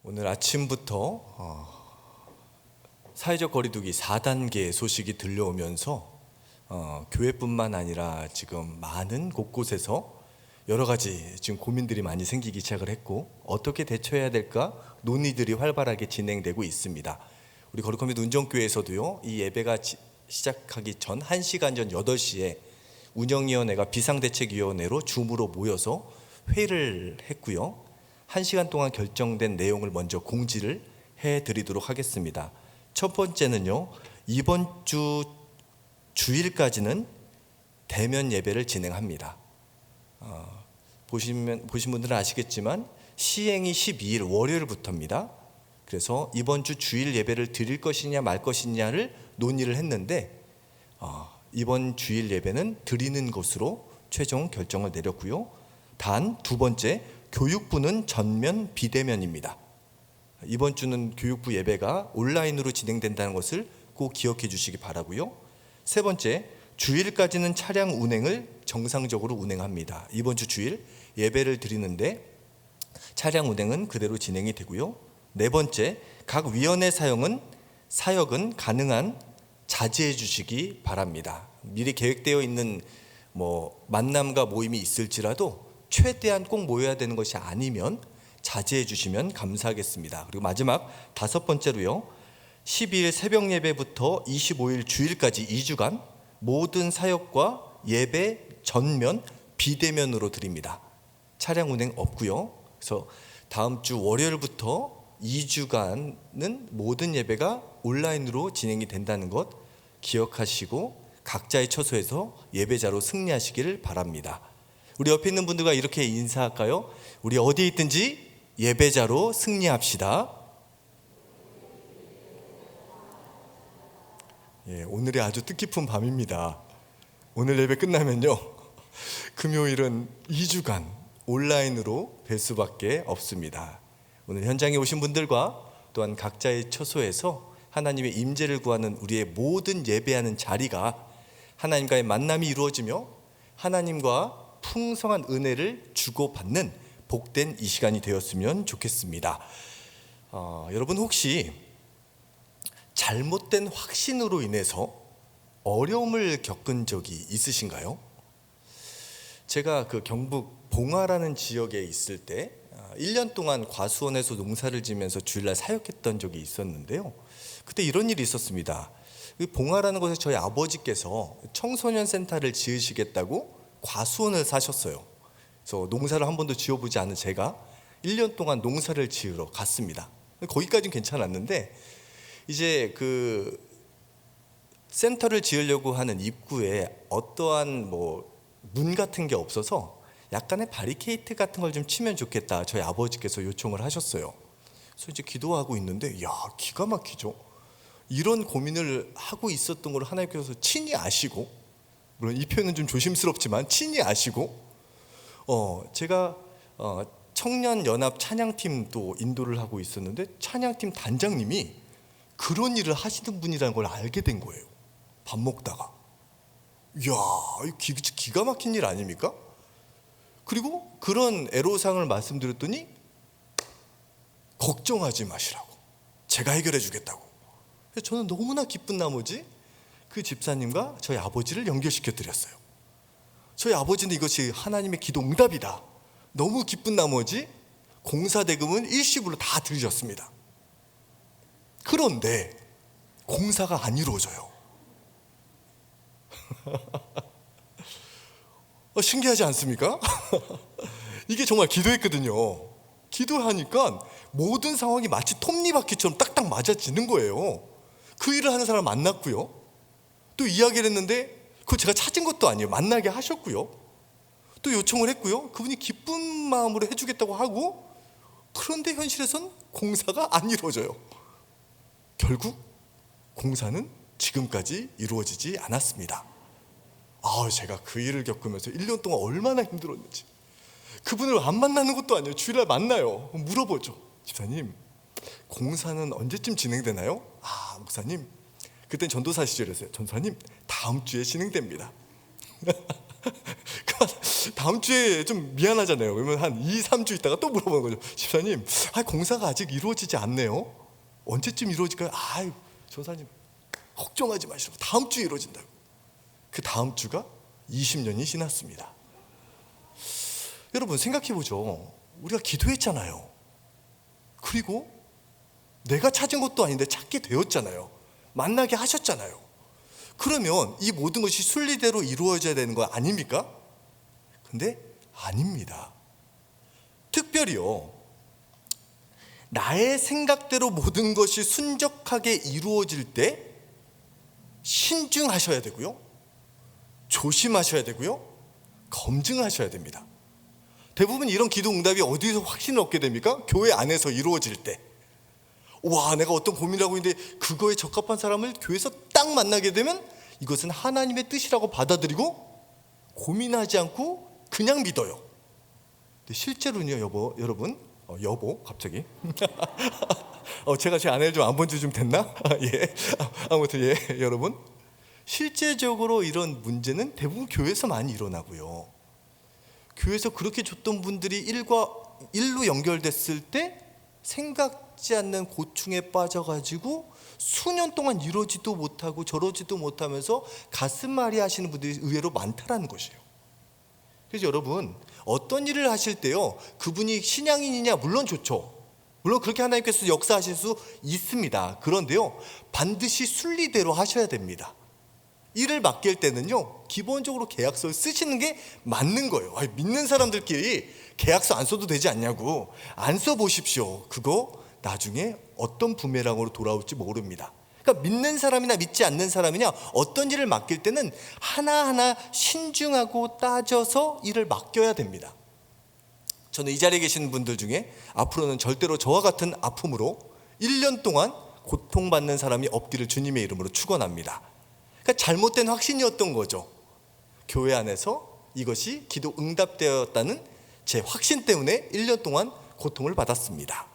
오늘 아침부터 사회적 거리두기 4단계 소식이 들려오면서 교회뿐만 아니라 지금 많은 곳곳에서 여러 가지 지금 고민들이 많이 생기기 시작을 했고, 어떻게 대처해야 될까 논의들이 활발하게 진행되고 있습니다. 우리 거룩함의 운정교회에서도요, 이 예배가 시작하기 전 1시간 전 8시에 운영위원회가 비상대책위원회로 줌으로 모여서 회의를 했고요. 1시간 동안 결정된 내용을 먼저 공지를 해드리도록 하겠습니다. 첫 번째는요, 이번 주 주일까지는 대면 예배를 진행합니다. 보신 분들은 아시겠지만 시행이 12일 월요일부터입니다. 그래서 이번 주 주일 예배를 드릴 것이냐 말 것이냐를 논의를 했는데 이번 주일 예배는 드리는 것으로 최종 결정을 내렸고요. 단 두 번째, 교육부는 전면 비대면입니다. 이번 주는 교육부 예배가 온라인으로 진행된다는 것을 꼭 기억해 주시기 바라고요. 세 번째, 주일까지는 차량 운행을 정상적으로 운행합니다. 이번 주 주일 예배를 드리는데 차량 운행은 그대로 진행이 되고요. 네 번째, 각 위원회 사역은 가능한 자제해 주시기 바랍니다. 미리 계획되어 있는 만남과 모임이 있을지라도 최대한 꼭 모여야 되는 것이 아니면 자제해 주시면 감사하겠습니다. 그리고 마지막 다섯 번째로요, 12일 새벽 예배부터 25일 주일까지 2주간 모든 사역과 예배 전면 비대면으로 드립니다. 차량 운행 없고요. 그래서 다음 주 월요일부터 2주간은 모든 예배가 온라인으로 진행이 된다는 것 기억하시고 각자의 처소에서 예배자로 승리하시기를 바랍니다. 우리 옆에 있는 분들과 이렇게 인사할까요? 우리 어디에 있든지 예배자로 승리합시다. 오늘이 아주 뜻깊은 밤입니다. 오늘 예배 끝나면요, 금요일은 2주간 온라인으로 뵐 수밖에 없습니다. 오늘 현장에 오신 분들과 또한 각자의 처소에서 하나님의 임재를 구하는 우리의 모든 예배하는 자리가 하나님과의 만남이 이루어지며 하나님과 풍성한 은혜를 주고받는 복된 이 시간이 되었으면 좋겠습니다. 여러분 혹시 잘못된 확신으로 인해서 어려움을 겪은 적이 있으신가요? 제가 그 경북 봉화라는 지역에 있을 때 1년 동안 과수원에서 농사를 지면서 주일날 사역했던 적이 있었는데요. 그때 이런 일이 있었습니다. 봉화라는 곳에 저희 아버지께서 청소년 센터를 지으시겠다고 과수원을 사셨어요. 그래서 농사를 한 번도 지어보지 않은 제가 1년 동안 농사를 지으러 갔습니다. 거기까지는 괜찮았는데 이제 그 센터를 지으려고 하는 입구에 어떠한 문 같은 게 없어서 약간의 바리케이트 같은 걸 좀 치면 좋겠다 저희 아버지께서 요청을 하셨어요. 그래서 이제 기도하고 있는데 기가 막히죠. 이런 고민을 하고 있었던 걸 하나님께서 친히 아시고, 물론 이 표현은 좀 조심스럽지만 친히 아시고 제가 청년연합 찬양팀도 인도를 하고 있었는데 찬양팀 단장님이 그런 일을 하시는 분이라는 걸 알게 된 거예요. 밥 먹다가. 이거 기가 막힌 일 아닙니까? 그리고 그런 애로사항을 말씀드렸더니 걱정하지 마시라고, 제가 해결해 주겠다고. 저는 너무나 기쁜 나머지 그 집사님과 저희 아버지를 연결시켜 드렸어요. 저희 아버지는 이것이 하나님의 기도 응답이다, 너무 기쁜 나머지 공사대금은 일시불로 다 들으셨습니다. 그런데 공사가 안 이루어져요. 신기하지 않습니까? 이게 정말 기도했거든요. 기도하니까 모든 상황이 마치 톱니바퀴처럼 딱딱 맞아지는 거예요. 그 일을 하는 사람 만났고요, 또 이야기를 했는데 그거 제가 찾은 것도 아니에요. 만나게 하셨고요, 또 요청을 했고요, 그분이 기쁜 마음으로 해주겠다고 하고, 그런데 현실에선 공사가 안 이루어져요. 결국 공사는 지금까지 이루어지지 않았습니다. 제가 그 일을 겪으면서 1년 동안 얼마나 힘들었는지. 그분을 안 만나는 것도 아니에요. 주일날 만나요. 물어보죠. 집사님, 공사는 언제쯤 진행되나요? 목사님, 그땐 전도사 시절이었어요. 전도사님, 다음 주에 진행됩니다. 다음 주에 좀 미안하잖아요. 그러면 한 2, 3주 있다가 또 물어보는 거죠. 집사님, 공사가 아직 이루어지지 않네요. 언제쯤 이루어질까요? 전사님 걱정하지 마시고 다음 주에 이루어진다고. 그 다음 주가 20년이 지났습니다. 여러분 생각해보죠. 우리가 기도했잖아요. 그리고 내가 찾은 것도 아닌데 찾게 되었잖아요. 만나게 하셨잖아요. 그러면 이 모든 것이 순리대로 이루어져야 되는 거 아닙니까? 근데 아닙니다. 특별히요, 나의 생각대로 모든 것이 순적하게 이루어질 때 신중하셔야 되고요, 조심하셔야 되고요, 검증하셔야 됩니다. 대부분 이런 기도 응답이 어디서 확신을 얻게 됩니까? 교회 안에서 이루어질 때. 와, 내가 어떤 고민을 하고 있는데 그거에 적합한 사람을 교회에서 딱 만나게 되면 이것은 하나님의 뜻이라고 받아들이고 고민하지 않고 그냥 믿어요. 근데 실제로는요, 여러분, 여보 갑자기 제가 제 아내를 좀 안 본 지 좀 됐나? 예. 아무튼 예, 여러분, 실제적으로 이런 문제는 대부분 교회에서 많이 일어나고요. 교회에서 그렇게 줬던 분들이 일로 연결됐을 때 생각지 않는 고충에 빠져가지고 수년 동안 이러지도 못하고 저러지도 못하면서 가슴앓이 하시는 분들이 의외로 많다라는 것이에요. 그래서 여러분, 어떤 일을 하실 때요, 그분이 신앙인이냐 물론 좋죠. 물론 그렇게 하나님께서 역사하실 수 있습니다. 그런데요, 반드시 순리대로 하셔야 됩니다. 일을 맡길 때는요, 기본적으로 계약서를 쓰시는 게 맞는 거예요. 믿는 사람들끼리 계약서 안 써도 되지 않냐고. 안 써보십시오. 그거 나중에 어떤 부메랑으로 돌아올지 모릅니다. 그러니까 믿는 사람이나 믿지 않는 사람이냐, 어떤 일을 맡길 때는 하나하나 신중하고 따져서 일을 맡겨야 됩니다. 저는 이 자리에 계시는 분들 중에 앞으로는 절대로 저와 같은 아픔으로 1년 동안 고통받는 사람이 없기를 주님의 이름으로 축원합니다. 그러니까 잘못된 확신이었던 거죠. 교회 안에서 이것이 기도 응답되었다는 제 확신 때문에 1년 동안 고통을 받았습니다.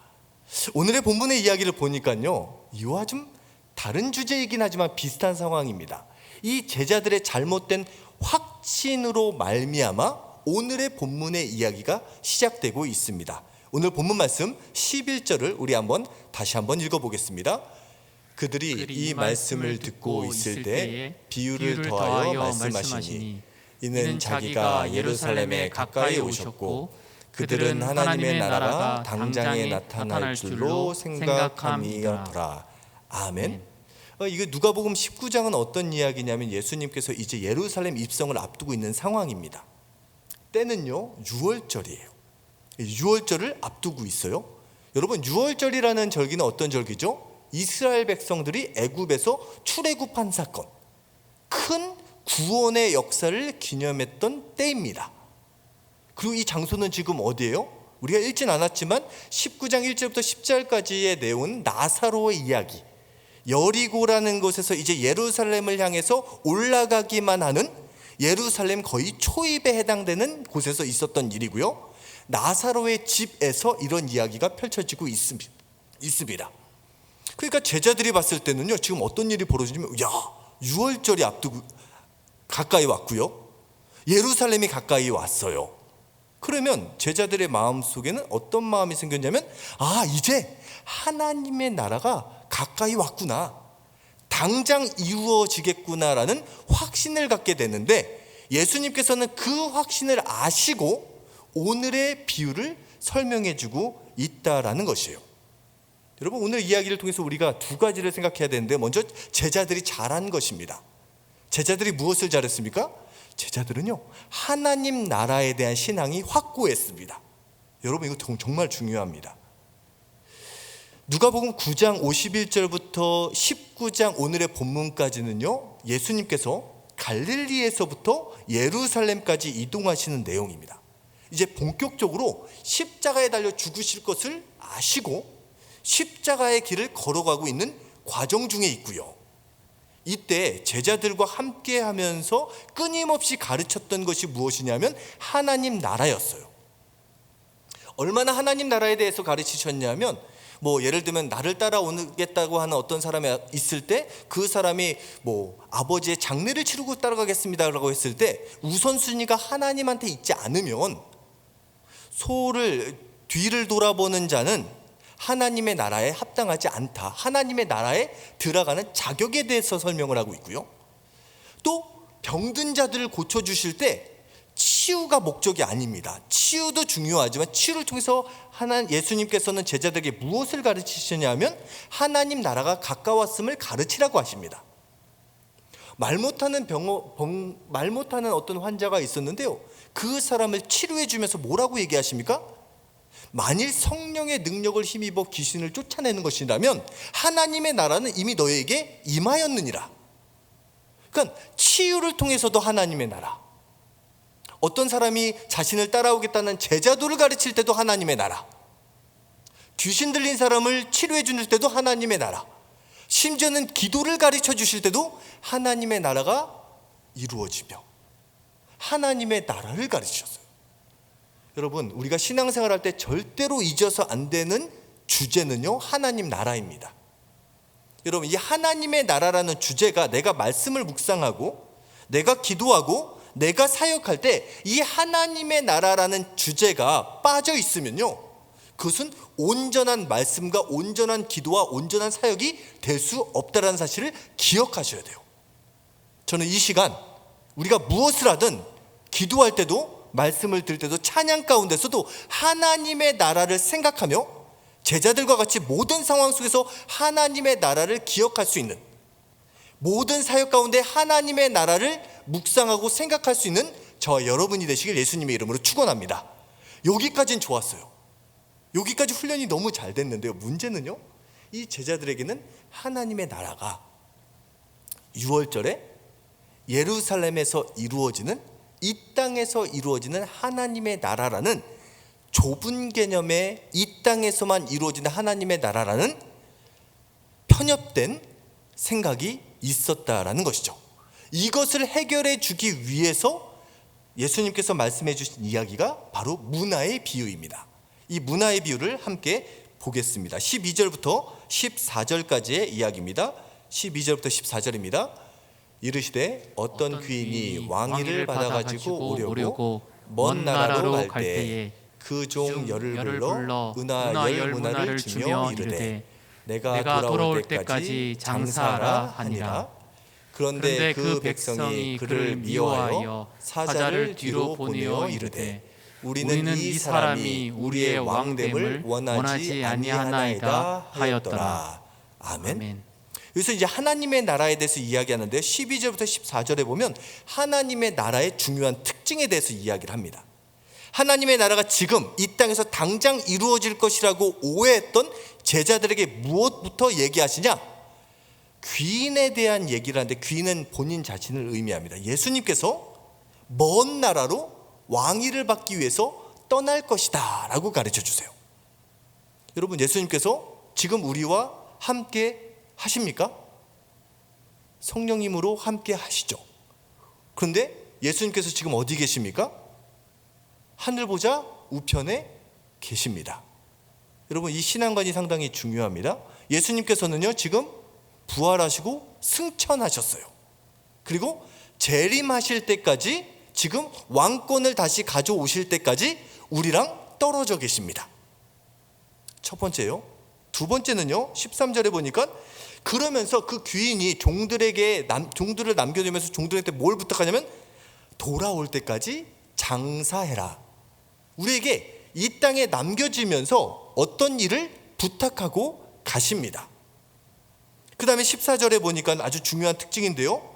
오늘의 본문의 이야기를 보니까요, 이와 좀 다른 주제이긴 하지만 비슷한 상황입니다. 이 제자들의 잘못된 확신으로 말미암아 오늘의 본문의 이야기가 시작되고 있습니다. 오늘 본문 말씀 11절을 우리 다시 한번 읽어보겠습니다. 그들이 이 말씀을 듣고 있을 때 비유를 더하여 말씀하시니, 이는 자기가 예루살렘에 가까이 오셨고 그들은 하나님의 나라가 당장에 나타날 줄로 생각함이더라. 아멘. 이게 누가복음 19장은 어떤 이야기냐면, 예수님께서 이제 예루살렘 입성을 앞두고 있는 상황입니다. 때는요, 유월절이에요. 유월절을 앞두고 있어요. 여러분, 유월절이라는 절기는 어떤 절기죠? 이스라엘 백성들이 애굽에서 출애굽한 사건, 큰 구원의 역사를 기념했던 때입니다. 그리고 이 장소는 지금 어디예요? 우리가 읽진 않았지만 19장 1절부터 10절까지의 내용은 나사로의 이야기, 여리고라는 곳에서 이제 예루살렘을 향해서 올라가기만 하는, 예루살렘 거의 초입에 해당되는 곳에서 있었던 일이고요, 나사로의 집에서 이런 이야기가 펼쳐지고 있습니다. 그러니까 제자들이 봤을 때는요, 지금 어떤 일이 벌어지냐면, 유월절이 앞두고 가까이 왔고요, 예루살렘이 가까이 왔어요. 그러면 제자들의 마음속에는 어떤 마음이 생겼냐면, 이제 하나님의 나라가 가까이 왔구나, 당장 이루어지겠구나라는 확신을 갖게 되는데, 예수님께서는 그 확신을 아시고 오늘의 비유를 설명해 주고 있다라는 것이에요. 여러분, 오늘 이야기를 통해서 우리가 두 가지를 생각해야 되는데, 먼저 제자들이 잘한 것입니다. 제자들이 무엇을 잘했습니까? 제자들은요, 하나님 나라에 대한 신앙이 확고했습니다. 여러분, 이거 정말 중요합니다. 누가복음 9장 51절부터 19장 오늘의 본문까지는요, 예수님께서 갈릴리에서부터 예루살렘까지 이동하시는 내용입니다. 이제 본격적으로 십자가에 달려 죽으실 것을 아시고 십자가의 길을 걸어가고 있는 과정 중에 있고요, 이때 제자들과 함께 하면서 끊임없이 가르쳤던 것이 무엇이냐면 하나님 나라였어요. 얼마나 하나님 나라에 대해서 가르치셨냐면, 뭐 예를 들면 나를 따라오겠다고 하는 어떤 사람이 있을 때 그 사람이 뭐 아버지의 장례를 치르고 따라가겠습니다라고 했을 때 우선순위가 하나님한테 있지 않으면 소를 뒤를 돌아보는 자는 하나님의 나라에 합당하지 않다. 하나님의 나라에 들어가는 자격에 대해서 설명을 하고 있고요. 또 병든 자들을 고쳐주실 때 치유가 목적이 아닙니다. 치유도 중요하지만 치유를 통해서 예수님께서는 제자들에게 무엇을 가르치시냐면 하나님 나라가 가까웠음을 가르치라고 하십니다. 말 못하는 어떤 환자가 있었는데요, 그 사람을 치료해 주면서 뭐라고 얘기하십니까? 만일 성령의 능력을 힘입어 귀신을 쫓아내는 것이라면 하나님의 나라는 이미 너에게 임하였느니라. 그러니까 치유를 통해서도 하나님의 나라, 어떤 사람이 자신을 따라오겠다는 제자도를 가르칠 때도 하나님의 나라, 귀신 들린 사람을 치료해 줄 때도 하나님의 나라, 심지어는 기도를 가르쳐 주실 때도 하나님의 나라가 이루어지며 하나님의 나라를 가르치셨어요. 여러분, 우리가 신앙생활할 때 절대로 잊어서 안 되는 주제는요, 하나님 나라입니다. 여러분, 이 하나님의 나라라는 주제가 내가 말씀을 묵상하고 내가 기도하고 내가 사역할 때 이 하나님의 나라라는 주제가 빠져 있으면요, 그것은 온전한 말씀과 온전한 기도와 온전한 사역이 될 수 없다는 사실을 기억하셔야 돼요. 저는 이 시간 우리가 무엇을 하든 기도할 때도 말씀을 들을 때도 찬양 가운데서도 하나님의 나라를 생각하며 제자들과 같이 모든 상황 속에서 하나님의 나라를 기억할 수 있는, 모든 사역 가운데 하나님의 나라를 묵상하고 생각할 수 있는 저와 여러분이 되시길 예수님의 이름으로 축원합니다. 여기까지는 좋았어요. 여기까지 훈련이 너무 잘 됐는데요, 문제는요, 이 제자들에게는 하나님의 나라가 6월절에 예루살렘에서 이루어지는, 이 땅에서 이루어지는 하나님의 나라라는 좁은 개념의 이 땅에서만 이루어지는 하나님의 나라라는 편협된 생각이 있었다라는 것이죠. 이것을 해결해 주기 위해서 예수님께서 말씀해 주신 이야기가 바로 문화의 비유입니다. 이 문화의 비유를 함께 보겠습니다. 12절부터 14절까지의 이야기입니다. 12절부터 14절입니다. 이르시되 어떤 귀인이 왕위를 받아가지고 오려고 먼 나라로 갈 때에 그 종 열을 불러 은하 열 문화를 주며 이르되 내가 돌아올 때까지 장사하라 하니라. 그런데 그 백성이 그를 미워하여 사자를 뒤로 보내어 이르되 우리는 이 사람이 우리의 왕됨을 원하지 아니하나이다 하였더라. 아멘. 여기서 이제 하나님의 나라에 대해서 이야기하는데 12절부터 14절에 보면 하나님의 나라의 중요한 특징에 대해서 이야기를 합니다. 하나님의 나라가 지금 이 땅에서 당장 이루어질 것이라고 오해했던 제자들에게 무엇부터 얘기하시냐? 귀인에 대한 얘기를 하는데, 귀인은 본인 자신을 의미합니다. 예수님께서 먼 나라로 왕위를 받기 위해서 떠날 것이다 라고 가르쳐 주세요. 여러분, 예수님께서 지금 우리와 함께 하십니까? 성령님으로 함께 하시죠. 그런데 예수님께서 지금 어디 계십니까? 하늘 보좌 우편에 계십니다. 여러분, 이 신앙관이 상당히 중요합니다. 예수님께서는요, 지금 부활하시고 승천하셨어요. 그리고 재림하실 때까지, 지금 왕권을 다시 가져오실 때까지 우리랑 떨어져 계십니다. 첫 번째요. 두 번째는요, 13절에 보니까 그러면서 그 귀인이 종들을 남겨두면서 종들한테 뭘 부탁하냐면 돌아올 때까지 장사해라. 우리에게 이 땅에 남겨지면서 어떤 일을 부탁하고 가십니다. 그 다음에 14절에 보니까 아주 중요한 특징인데요,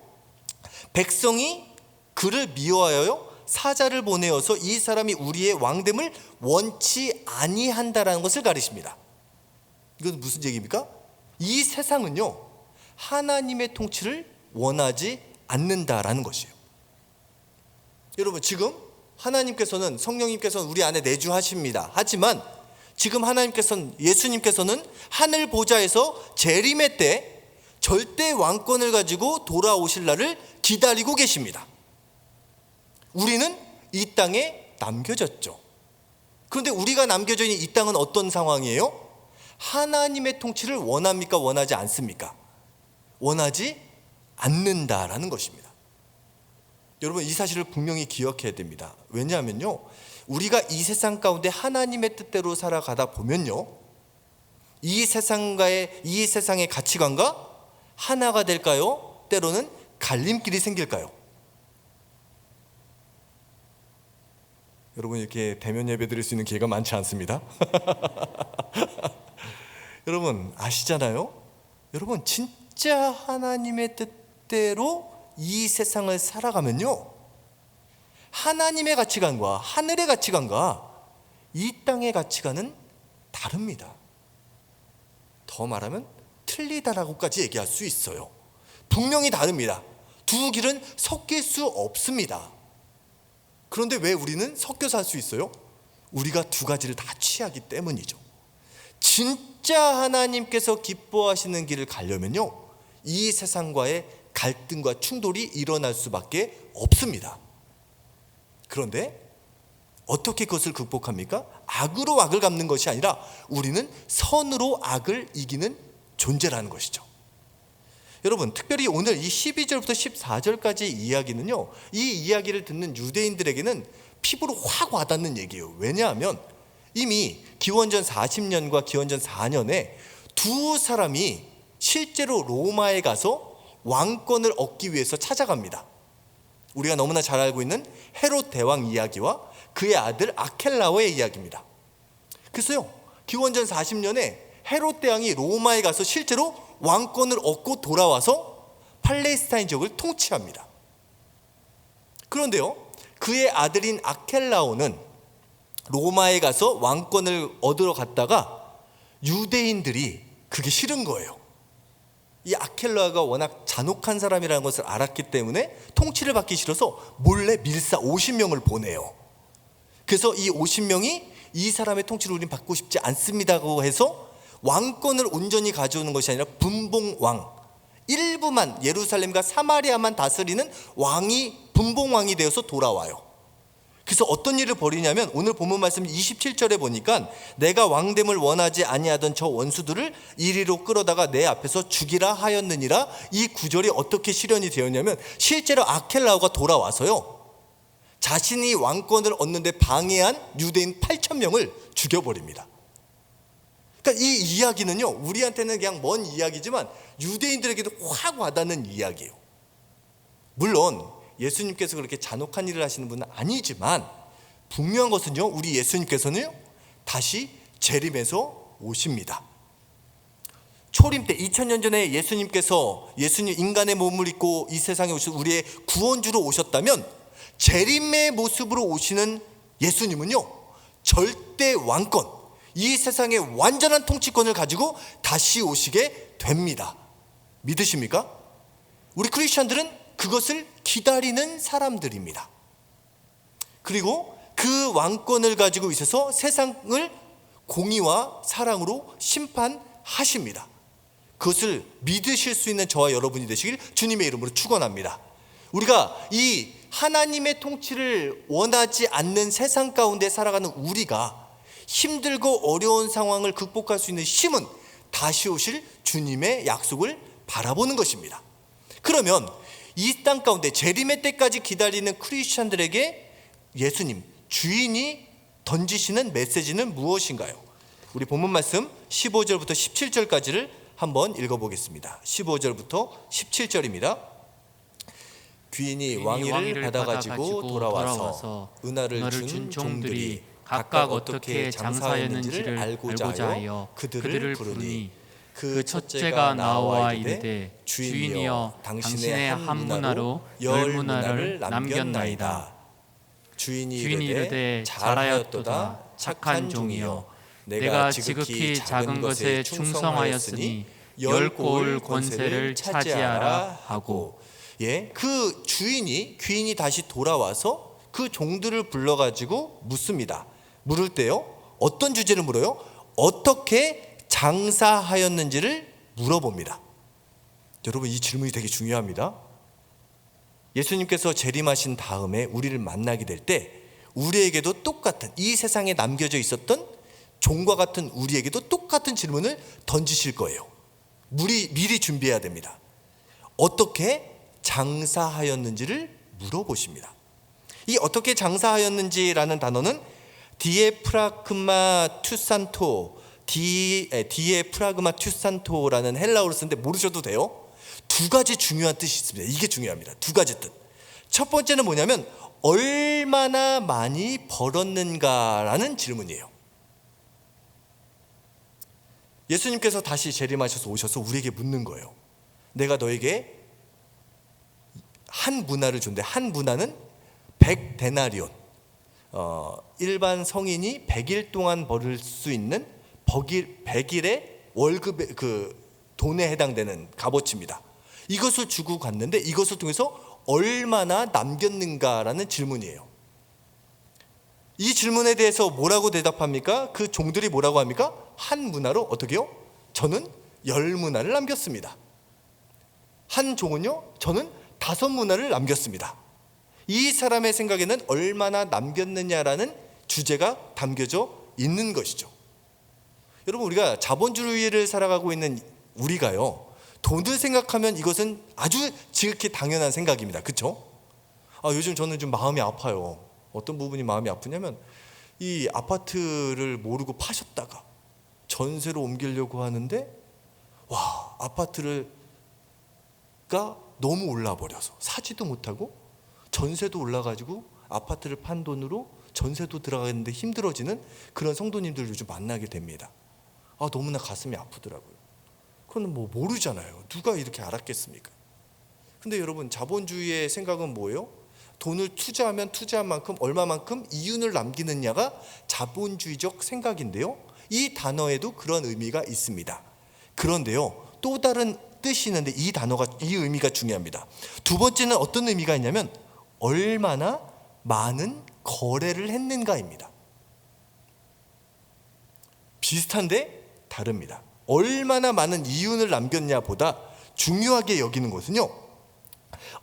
백성이 그를 미워하여 사자를 보내어서 이 사람이 우리의 왕됨을 원치 아니한다라는 것을 가르칩니다. 이건 무슨 얘기입니까? 이 세상은요, 하나님의 통치를 원하지 않는다라는 것이에요. 여러분, 지금 하나님께서는, 성령님께서는 우리 안에 내주하십니다. 하지만 지금 예수님께서는 하늘 보좌에서 재림의 때 절대 왕권을 가지고 돌아오실 날을 기다리고 계십니다. 우리는 이 땅에 남겨졌죠. 그런데 우리가 남겨져 있는 이 땅은 어떤 상황이에요? 하나님의 통치를 원합니까? 원하지 않습니까? 원하지 않는다라는 것입니다. 여러분, 이 사실을 분명히 기억해야 됩니다. 왜냐하면요, 우리가 이 세상 가운데 하나님의 뜻대로 살아가다 보면요, 이 세상의 가치관과 하나가 될까요? 때로는 갈림길이 생길까요? 여러분, 이렇게 대면 예배 드릴 수 있는 기회가 많지 않습니다. 여러분 아시잖아요? 여러분, 진짜 하나님의 뜻대로 이 세상을 살아가면요, 하나님의 가치관과 하늘의 가치관과 이 땅의 가치관은 다릅니다. 더 말하면 틀리다라고까지 얘기할 수 있어요. 분명히 다릅니다. 두 길은 섞일 수 없습니다. 그런데 왜 우리는 섞여서 할 수 있어요? 우리가 두 가지를 다 취하기 때문이죠. 진짜 하나님께서 기뻐하시는 길을 가려면요, 이 세상과의 갈등과 충돌이 일어날 수밖에 없습니다. 그런데 어떻게 그것을 극복합니까? 악으로 악을 갚는 것이 아니라 우리는 선으로 악을 이기는 존재라는 것이죠. 여러분, 특별히 오늘 이 12절부터 14절까지 이야기는요, 이 이야기를 듣는 유대인들에게는 피부로 확 와닿는 얘기예요. 왜냐하면 이미 기원전 40년과 기원전 4년에 두 사람이 실제로 로마에 가서 왕권을 얻기 위해서 찾아갑니다. 우리가 너무나 잘 알고 있는 헤롯 대왕 이야기와 그의 아들 아켈라오의 이야기입니다. 그래서요, 기원전 40년에 헤롯 대왕이 로마에 가서 실제로 왕권을 얻고 돌아와서 팔레스타인 지역을 통치합니다. 그런데요, 그의 아들인 아켈라오는 로마에 가서 왕권을 얻으러 갔다가 유대인들이 그게 싫은 거예요. 이 아켈라오가 워낙 잔혹한 사람이라는 것을 알았기 때문에 통치를 받기 싫어서 몰래 밀사 50명을 보내요. 그래서 이 50명이 이 사람의 통치를 우린 받고 싶지 않습니다고 해서 왕권을 온전히 가져오는 것이 아니라 분봉왕, 일부만, 예루살렘과 사마리아만 다스리는 왕이 분봉왕이 되어서 돌아와요. 그래서 어떤 일을 벌이냐면 오늘 본문 말씀 27절에 보니까 내가 왕됨을 원하지 아니하던 저 원수들을 이리로 끌어다가 내 앞에서 죽이라 하였느니라. 이 구절이 어떻게 실현이 되었냐면 실제로 아켈라오가 돌아와서요, 자신이 왕권을 얻는데 방해한 유대인 8,000명을 죽여버립니다. 그러니까 이 이야기는요, 우리한테는 그냥 먼 이야기지만 유대인들에게도 확 와닿는 이야기예요. 물론 예수님께서 그렇게 잔혹한 일을 하시는 분은 아니지만 분명한 것은요, 우리 예수님께서는 다시 재림해서 오십니다. 초림 때 2000년 전에 예수님 인간의 몸을 입고 이 세상에 오신 우리의 구원주로 오셨다면 재림의 모습으로 오시는 예수님은요, 절대 왕권, 이 세상의 완전한 통치권을 가지고 다시 오시게 됩니다. 믿으십니까? 우리 크리스천들은 그것을 기다리는 사람들입니다. 그리고 그 왕권을 가지고 있어서 세상을 공의와 사랑으로 심판하십니다. 그것을 믿으실 수 있는 저와 여러분이 되시길 주님의 이름으로 축원합니다. 우리가 이 하나님의 통치를 원하지 않는 세상 가운데 살아가는 우리가 힘들고 어려운 상황을 극복할 수 있는 힘은 다시 오실 주님의 약속을 바라보는 것입니다. 그러면 이 땅 가운데 재림의 때까지 기다리는 크리스천들에게 예수님 주인이 던지시는 메시지는 무엇인가요? 우리 본문 말씀 15절부터 17절까지를 한번 읽어보겠습니다. 15절부터 17절입니다. 귀인이 왕위를 받아가지고 돌아와서 은하를 준 종들이 각각 어떻게 장사하였는지를 알고자 하여 그들을 부르니 그 첫째가 나와 이르되 주인이여 당신의 한 문화로 열 문화를 남겼나이다. 주인이 이르되 잘하였도다 착한 종이여 내가 지극히 작은 것에 충성하였으니 열 고을 권세를 차지하라 하고, 그 귀인이 다시 돌아와서 그 종들을 불러가지고 묻습니다. 물을 때요, 어떤 주제를 물어요? 어떻게 장사하였는지를 물어봅니다. 여러분, 이 질문이 되게 중요합니다. 예수님께서 재림하신 다음에 우리를 만나게 될 때 우리에게도 똑같은 이 세상에 남겨져 있었던 종과 같은 우리에게도 똑같은 질문을 던지실 거예요. 미리 준비해야 됩니다. 어떻게 장사하였는지를 물어보십니다. 이 어떻게 장사하였는지라는 단어는 디에프라그마 투산토라는 헬라어로 쓰는데 모르셔도 돼요. 두 가지 중요한 뜻이 있습니다. 이게 중요합니다. 두 가지 뜻. 첫 번째는 뭐냐면 얼마나 많이 벌었는가라는 질문이에요. 예수님께서 다시 재림하셔서 오셔서 우리에게 묻는 거예요. 내가 너에게 한 문화를 준대. 한 문화는 100데나리온. 일반 성인이 100일 동안 벌을 수 있는 100일의 월급의 그 돈에 해당되는 값어치입니다. 이것을 주고 갔는데 이것을 통해서 얼마나 남겼는가라는 질문이에요. 이 질문에 대해서 뭐라고 대답합니까? 그 종들이 뭐라고 합니까? 한 문화로 어떻게요? 저는 10문화를 남겼습니다. 한 종은요? 저는 5문화를 남겼습니다. 이 사람의 생각에는 얼마나 남겼느냐라는 주제가 담겨져 있는 것이죠. 여러분, 우리가 자본주의를 살아가고 있는 우리가요, 돈을 생각하면 이것은 아주 지극히 당연한 생각입니다. 그렇죠? 요즘 저는 좀 마음이 아파요. 어떤 부분이 마음이 아프냐면 이 아파트를 모르고 파셨다가 전세로 옮기려고 하는데 아파트가 너무 올라버려서 사지도 못하고 전세도 올라가지고 아파트를 판 돈으로 전세도 들어가는데 힘들어지는 그런 성도님들 요즘 만나게 됩니다. 너무나 가슴이 아프더라고요. 그건 뭐 모르잖아요. 누가 이렇게 알았겠습니까? 근데 여러분, 자본주의의 생각은 뭐예요? 돈을 투자하면 투자한 만큼 얼마만큼 이윤을 남기느냐가 자본주의적 생각인데요, 이 단어에도 그런 의미가 있습니다. 그런데요, 또 다른 뜻이 있는데 이 의미가 중요합니다. 두 번째는 어떤 의미가 있냐면 얼마나 많은 거래를 했는가입니다. 비슷한데 다릅니다. 얼마나 많은 이윤을 남겼냐 보다 중요하게 여기는 것은요,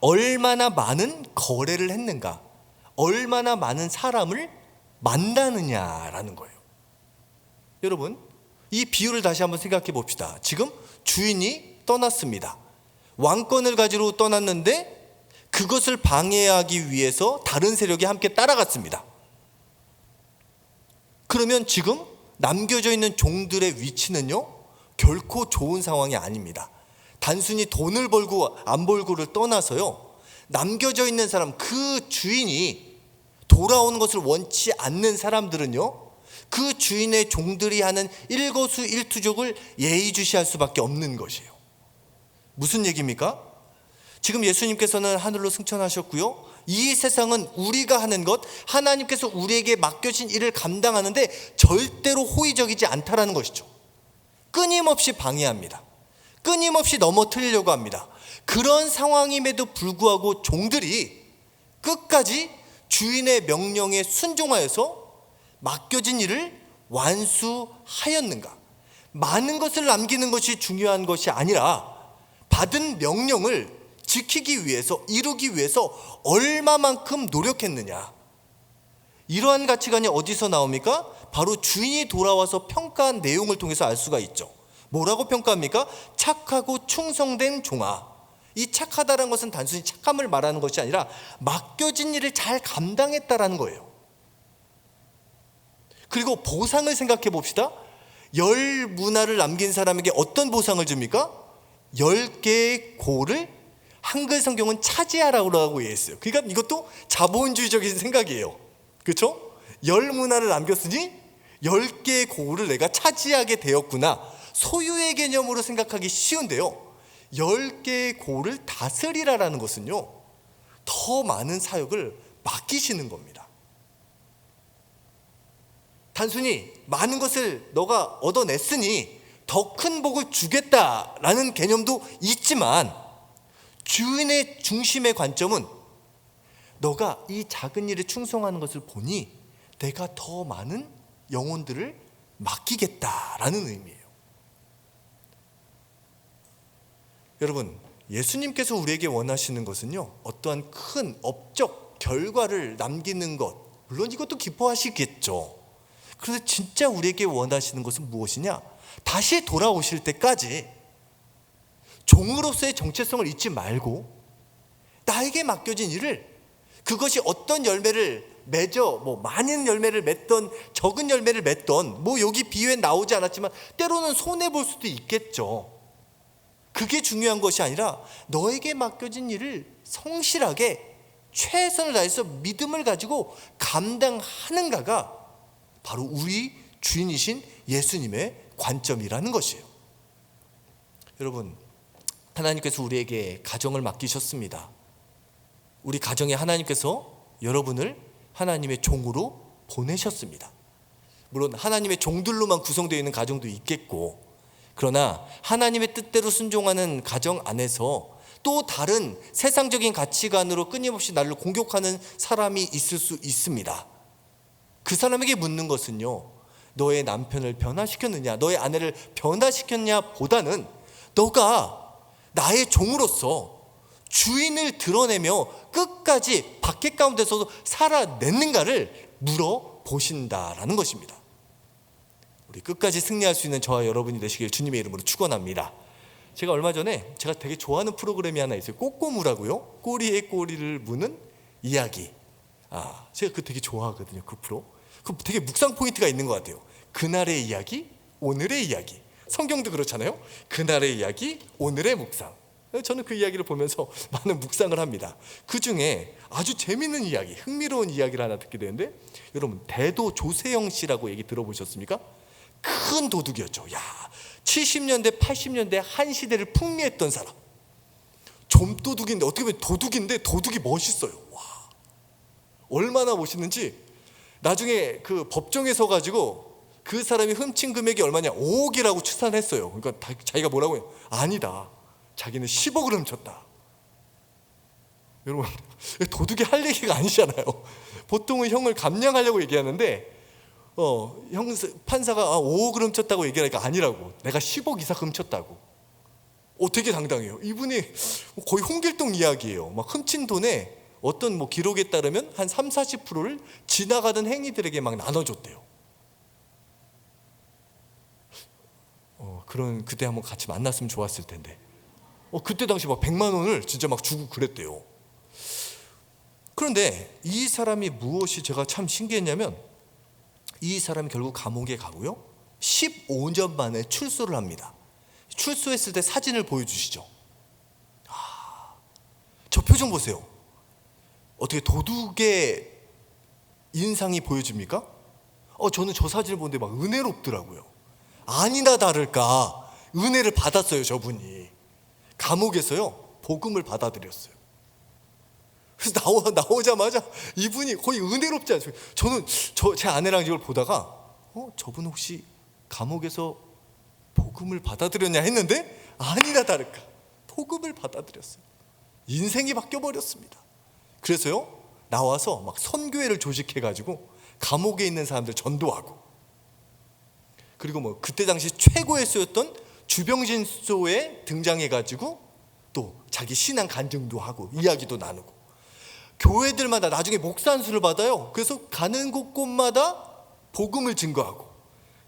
얼마나 많은 거래를 했는가, 얼마나 많은 사람을 만나느냐라는 거예요. 여러분, 이 비유를 다시 한번 생각해 봅시다. 지금 주인이 떠났습니다. 왕권을 가지러 떠났는데 그것을 방해하기 위해서 다른 세력이 함께 따라갔습니다. 그러면 지금 남겨져 있는 종들의 위치는요, 결코 좋은 상황이 아닙니다. 단순히 돈을 벌고 안 벌고를 떠나서요, 남겨져 있는 사람, 그 주인이 돌아오는 것을 원치 않는 사람들은요, 그 주인의 종들이 하는 일거수일투족을 예의주시할 수밖에 없는 것이에요. 무슨 얘기입니까? 지금 예수님께서는 하늘로 승천하셨고요, 이 세상은 우리가 하는 것, 하나님께서 우리에게 맡겨진 일을 감당하는데 절대로 호의적이지 않다라는 것이죠. 끊임없이 방해합니다. 끊임없이 넘어뜨리려고 합니다. 그런 상황임에도 불구하고 종들이 끝까지 주인의 명령에 순종하여서 맡겨진 일을 완수하였는가? 많은 것을 남기는 것이 중요한 것이 아니라 받은 명령을 지키기 위해서, 이루기 위해서 얼마만큼 노력했느냐, 이러한 가치관이 어디서 나옵니까? 바로 주인이 돌아와서 평가한 내용을 통해서 알 수가 있죠. 뭐라고 평가합니까? 착하고 충성된 종아. 이 착하다는 것은 단순히 착함을 말하는 것이 아니라 맡겨진 일을 잘 감당했다라는 거예요. 그리고 보상을 생각해 봅시다. 10문화를 남긴 사람에게 어떤 보상을 줍니까? 10개의 고를 한글 성경은 차지하라고 했어요. 그러니까 이것도 자본주의적인 생각이에요. 그렇죠? 10문화를 남겼으니 10개의 고을을 내가 차지하게 되었구나. 소유의 개념으로 생각하기 쉬운데요, 10개의 고을을 다스리라라는 것은요, 더 많은 사역을 맡기시는 겁니다. 단순히 많은 것을 너가 얻어냈으니 더 큰 복을 주겠다라는 개념도 있지만, 주인의 중심의 관점은 너가 이 작은 일에 충성하는 것을 보니 내가 더 많은 영혼들을 맡기겠다라는 의미예요. 여러분, 예수님께서 우리에게 원하시는 것은요, 어떠한 큰 업적 결과를 남기는 것, 물론 이것도 기뻐하시겠죠. 그런데 진짜 우리에게 원하시는 것은 무엇이냐? 다시 돌아오실 때까지 종으로서의 정체성을 잊지 말고 나에게 맡겨진 일을, 그것이 어떤 열매를 맺어 많은 열매를 맺던 적은 열매를 맺던 여기 비유에 나오지 않았지만 때로는 손해볼 수도 있겠죠. 그게 중요한 것이 아니라 너에게 맡겨진 일을 성실하게 최선을 다해서 믿음을 가지고 감당하는가가 바로 우리 주인이신 예수님의 관점이라는 것이에요. 여러분, 하나님께서 우리에게 가정을 맡기셨습니다. 우리 가정에 하나님께서 여러분을 하나님의 종으로 보내셨습니다. 물론 하나님의 종들로만 구성되어 있는 가정도 있겠고, 그러나 하나님의 뜻대로 순종하는 가정 안에서 또 다른 세상적인 가치관으로 끊임없이 나를 공격하는 사람이 있을 수 있습니다. 그 사람에게 묻는 것은요, 너의 남편을 변화시켰느냐, 너의 아내를 변화시켰냐 보다는 너가 나의 종으로서 주인을 드러내며 끝까지 박해 가운데서도 살아냈는가를 물어보신다라는 것입니다. 우리 끝까지 승리할 수 있는 저와 여러분이 되시길 주님의 이름으로 축원합니다. 제가 얼마 전에 제가 되게 좋아하는 프로그램이 하나 있어요. 꼬꼬무라고요. 꼬리에 꼬리를 무는 이야기. 제가 되게 좋아하거든요. 그 프로. 그 되게 묵상 포인트가 있는 것 같아요. 그날의 이야기, 오늘의 이야기. 성경도 그렇잖아요. 그날의 이야기, 오늘의 묵상. 저는 그 이야기를 보면서 많은 묵상을 합니다. 그 중에 아주 재밌는 이야기, 흥미로운 이야기를 하나 듣게 되는데, 여러분 대도 조세영 씨라고 얘기 들어보셨습니까? 큰 도둑이었죠. 70년대 80년대 한 시대를 풍미했던 사람. 좀도둑인데 어떻게 보면 도둑인데 도둑이 멋있어요. 와, 얼마나 멋있는지 나중에 그 법정에 서가지고 그 사람이 훔친 금액이 얼마냐, 5억이라고 추산했어요. 그러니까 자기가 뭐라고 해요? 아니다, 자기는 10억을 훔쳤다. 여러분, 도둑이 할 얘기가 아니잖아요. 보통은 형을 감량하려고 얘기하는데 판사가 5억을 훔쳤다고 얘기하니까 아니라고, 내가 10억 이상 훔쳤다고. 되게 당당해요. 이분이 거의 홍길동 이야기예요. 막 훔친 돈에 어떤 기록에 따르면 한 30-40%를 지나가던 행위들에게 막 나눠줬대요. 그런 그때 한번 같이 만났으면 좋았을 텐데. 그때 당시 막 100만 원을 진짜 막 주고 그랬대요. 그런데 이 사람이 무엇이 제가 참 신기했냐면, 이 사람이 결국 감옥에 가고요, 15년 만에 출소를 합니다. 출소했을 때 사진을 보여주시죠. 저 표정 보세요. 어떻게 도둑의 인상이 보여집니까? 저는 저 사진을 보는데 막 은혜롭더라고요. 아니나 다를까 은혜를 받았어요. 저분이 감옥에서요 복음을 받아들였어요. 그래서 나오자마자 이분이 거의 은혜롭지 않습니까? 저는 제 아내랑 이걸 보다가 저분 혹시 감옥에서 복음을 받아들였냐 했는데, 아니나 다를까 복음을 받아들였어요. 인생이 바뀌어버렸습니다. 그래서요 나와서 막 선교회를 조직해가지고 감옥에 있는 사람들 전도하고, 그리고 그때 당시 최고의 수였던 주병신소에 등장해가지고 또 자기 신앙 간증도 하고 이야기도 나누고, 교회들마다 나중에 목사 안수를 받아요. 그래서 가는 곳곳마다 복음을 증거하고,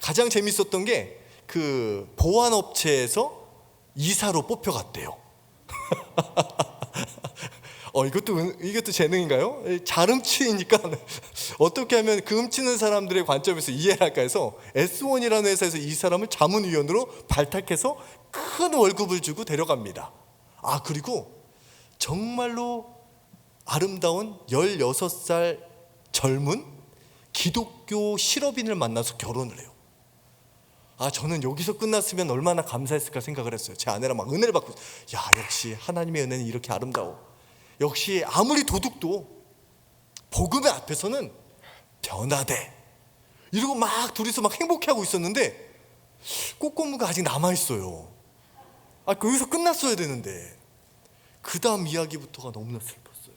가장 재밌었던 게 그 보안업체에서 이사로 뽑혀갔대요. 이것도 재능인가요? 잘 훔치니까 어떻게 하면 그 훔치는 사람들의 관점에서 이해를 할까 해서 S1이라는 회사에서 이 사람을 자문위원으로 발탁해서 큰 월급을 주고 데려갑니다. 그리고 정말로 아름다운 16살 젊은 기독교 실업인을 만나서 결혼을 해요. 저는 여기서 끝났으면 얼마나 감사했을까 생각을 했어요. 제 아내랑 막 은혜를 받고, 역시 하나님의 은혜는 이렇게 아름다워. 역시 아무리 도둑도 복음의 앞에서는 변화돼. 이러고 막 둘이서 막 행복해하고 있었는데 꼬꼬무가 아직 남아있어요. 여기서 끝났어야 되는데 그 다음 이야기부터가 너무나 슬펐어요.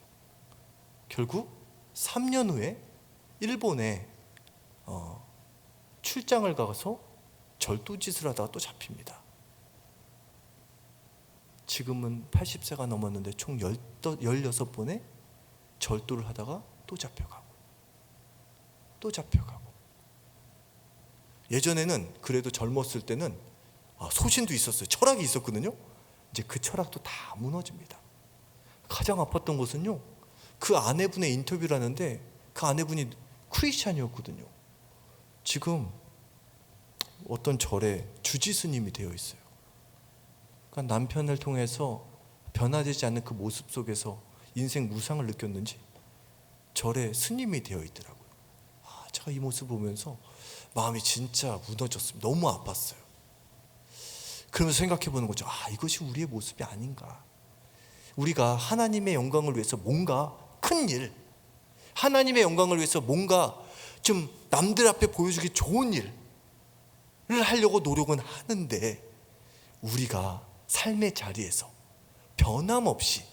결국 3년 후에 일본에 출장을 가서 절도짓을 하다가 또 잡힙니다. 지금은 80세가 넘었는데 총 16번의 절도를 하다가 또 잡혀가고 또 잡혀가고. 예전에는 그래도 젊었을 때는 소신도 있었어요. 철학이 있었거든요. 이제 그 철학도 다 무너집니다. 가장 아팠던 것은요, 그 아내분의 인터뷰를 하는데 그 아내분이 크리스찬이었거든요. 지금 어떤 절에 주지스님이 되어 있어요. 그러니까 남편을 통해서 변화되지 않는 그 모습 속에서 인생 무상을 느꼈는지 절에 스님이 되어 있더라고요. 제가 이 모습을 보면서 마음이 진짜 무너졌습니다. 너무 아팠어요. 그러면서 생각해 보는 거죠. 이것이 우리의 모습이 아닌가. 우리가 하나님의 영광을 위해서 뭔가 큰 일, 하나님의 영광을 위해서 뭔가 좀 남들 앞에 보여주기 좋은 일을 하려고 노력은 하는데, 우리가 삶의 자리에서 변함없이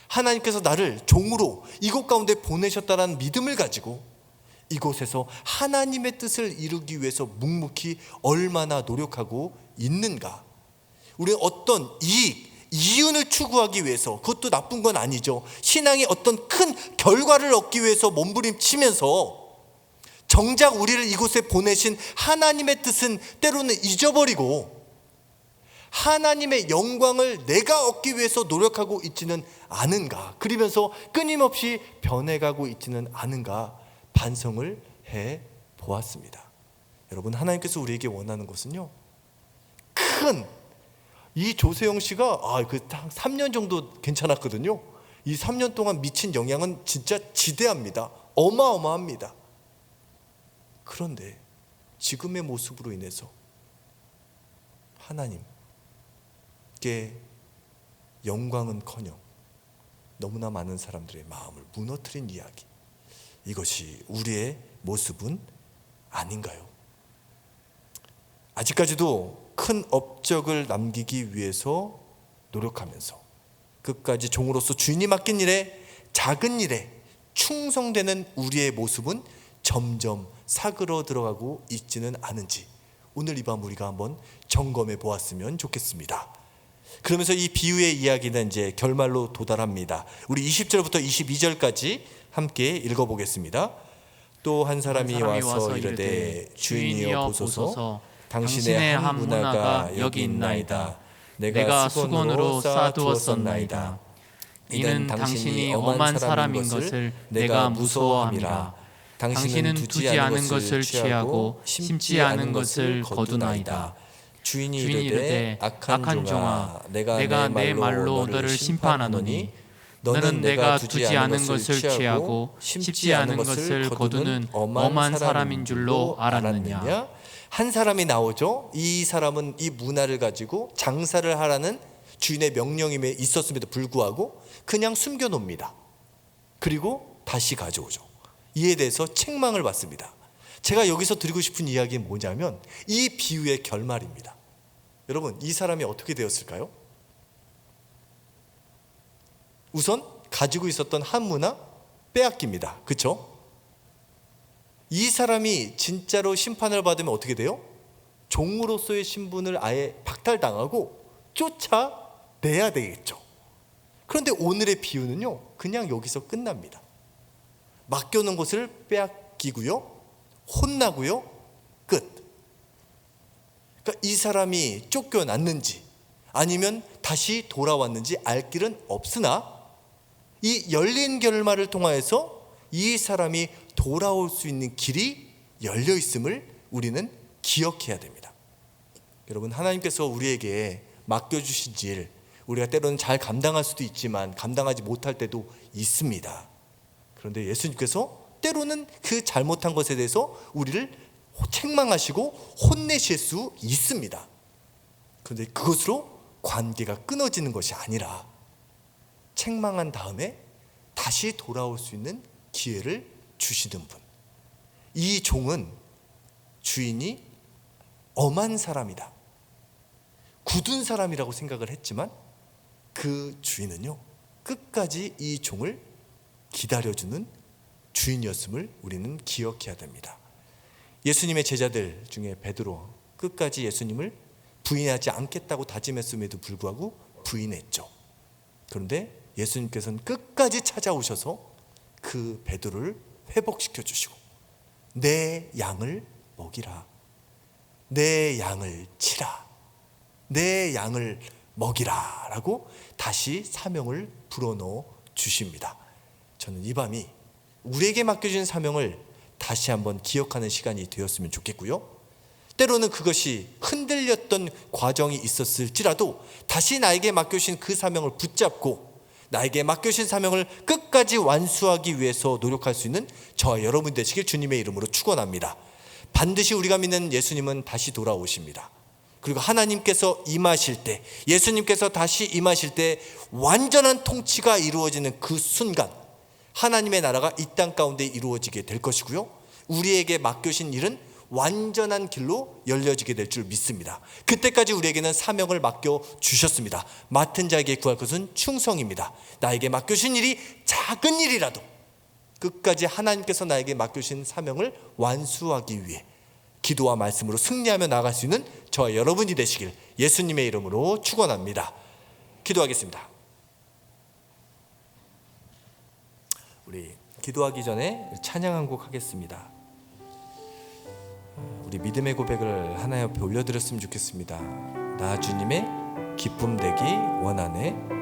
하나님께서 나를 종으로 이곳 가운데 보내셨다는 믿음을 가지고 이곳에서 하나님의 뜻을 이루기 위해서 묵묵히 얼마나 노력하고 있는가. 우리는 어떤 이윤을 추구하기 위해서, 그것도 나쁜 건 아니죠. 신앙의 어떤 큰 결과를 얻기 위해서 몸부림치면서 정작 우리를 이곳에 보내신 하나님의 뜻은 때로는 잊어버리고 하나님의 영광을 내가 얻기 위해서 노력하고 있지는 않은가, 그러면서 끊임없이 변해가고 있지는 않은가 반성을 해 보았습니다. 여러분, 하나님께서 우리에게 원하는 것은요, 이 조세영 씨가 3년 정도 괜찮았거든요. 이 3년 동안 미친 영향은 진짜 지대합니다. 어마어마합니다. 그런데 지금의 모습으로 인해서 하나님께 영광은커녕 너무나 많은 사람들의 마음을 무너뜨린 이야기, 이것이 우리의 모습은 아닌가요? 아직까지도 큰 업적을 남기기 위해서 노력하면서 끝까지 종으로서 주인이 맡긴 일에, 작은 일에 충성되는 우리의 모습은 점점 사그러들어가고 있지는 않은지 오늘 이 밤 우리가 한번 점검해 보았으면 좋겠습니다. 그러면서 이 비유의 이야기는 이제 결말로 도달합니다. 우리 20절부터 22절까지 함께 읽어보겠습니다. 또 한 사람이 와서 이르되 주인이여 보소서, 당신의 한 문화가 여기 있나이다. 내가 수건으로 쌓아두었었나이다. 이는 당신이 엄한 사람인 것을 내가 무서워함이라. 당신은 두지 않은 것을 취하고 심지 않은 것을 거두나이다. 주인이 이르되 악한 종아, 내가 내 말로 너를 심판하노니 너는 내가 두지 않은 것을 취하고 심지 않은 것을 거두는 엄한 사람인 줄로 알았느냐. 한 사람이 나오죠. 이 사람은 이 문화를 가지고 장사를 하라는 주인의 명령이 있었음에도 불구하고 그냥 숨겨놓습니다. 그리고 다시 가져오죠. 이에 대해서 책망을 받습니다. 제가 여기서 드리고 싶은 이야기는 뭐냐면 이 비유의 결말입니다. 여러분, 이 사람이 어떻게 되었을까요? 우선 가지고 있었던 한 문화 빼앗깁니다. 그렇죠? 이 사람이 진짜로 심판을 받으면 어떻게 돼요? 종으로서의 신분을 아예 박탈당하고 쫓아내야 되겠죠. 그런데 오늘의 비유는요, 그냥 여기서 끝납니다. 맡겨놓은 것을 빼앗기고요, 혼나고요, 끝. 그러니까 이 사람이 쫓겨났는지 아니면 다시 돌아왔는지 알 길은 없으나 이 열린 결말을 통하여서 이 사람이 돌아올 수 있는 길이 열려 있음을 우리는 기억해야 됩니다. 여러분, 하나님께서 우리에게 맡겨주신 일, 우리가 때로는 잘 감당할 수도 있지만 감당하지 못할 때도 있습니다. 그런데 예수님께서 때로는 그 잘못한 것에 대해서 우리를 책망하시고 혼내실 수 있습니다. 그런데 그것으로 관계가 끊어지는 것이 아니라 책망한 다음에 다시 돌아올 수 있는 기회를 주시는 분. 이 종은 주인이 엄한 사람이다, 굳은 사람이라고 생각을 했지만 그 주인은요, 끝까지 이 종을 기다려주는 주인이었음을 우리는 기억해야 됩니다. 예수님의 제자들 중에 베드로, 끝까지 예수님을 부인하지 않겠다고 다짐했음에도 불구하고 부인했죠. 그런데 예수님께서는 끝까지 찾아오셔서 그 베드로를 회복시켜 주시고 내 양을 먹이라, 내 양을 치라, 내 양을 먹이라 라고 다시 사명을 불어넣어 주십니다. 저는 이 밤이 우리에게 맡겨진 사명을 다시 한번 기억하는 시간이 되었으면 좋겠고요, 때로는 그것이 흔들렸던 과정이 있었을지라도 다시 나에게 맡겨진 그 사명을 붙잡고 나에게 맡겨진 사명을 끝까지 완수하기 위해서 노력할 수 있는 저와 여러분 되시길 주님의 이름으로 축원합니다. 반드시 우리가 믿는 예수님은 다시 돌아오십니다. 그리고 하나님께서 임하실 때, 예수님께서 다시 임하실 때 완전한 통치가 이루어지는 그 순간 하나님의 나라가 이 땅 가운데 이루어지게 될 것이고요, 우리에게 맡겨진 일은 완전한 길로 열려지게 될 줄 믿습니다. 그때까지 우리에게는 사명을 맡겨 주셨습니다. 맡은 자에게 구할 것은 충성입니다. 나에게 맡겨진 일이 작은 일이라도 끝까지 하나님께서 나에게 맡겨주신 사명을 완수하기 위해 기도와 말씀으로 승리하며 나아갈 수 있는 저와 여러분이 되시길 예수님의 이름으로 축원합니다. 기도하겠습니다. 우리 기도하기 전에 찬양 한 곡 하겠습니다. 우리 믿음의 고백을 하나 옆에 올려드렸으면 좋겠습니다. 나 주님의 기쁨 되기 원하네.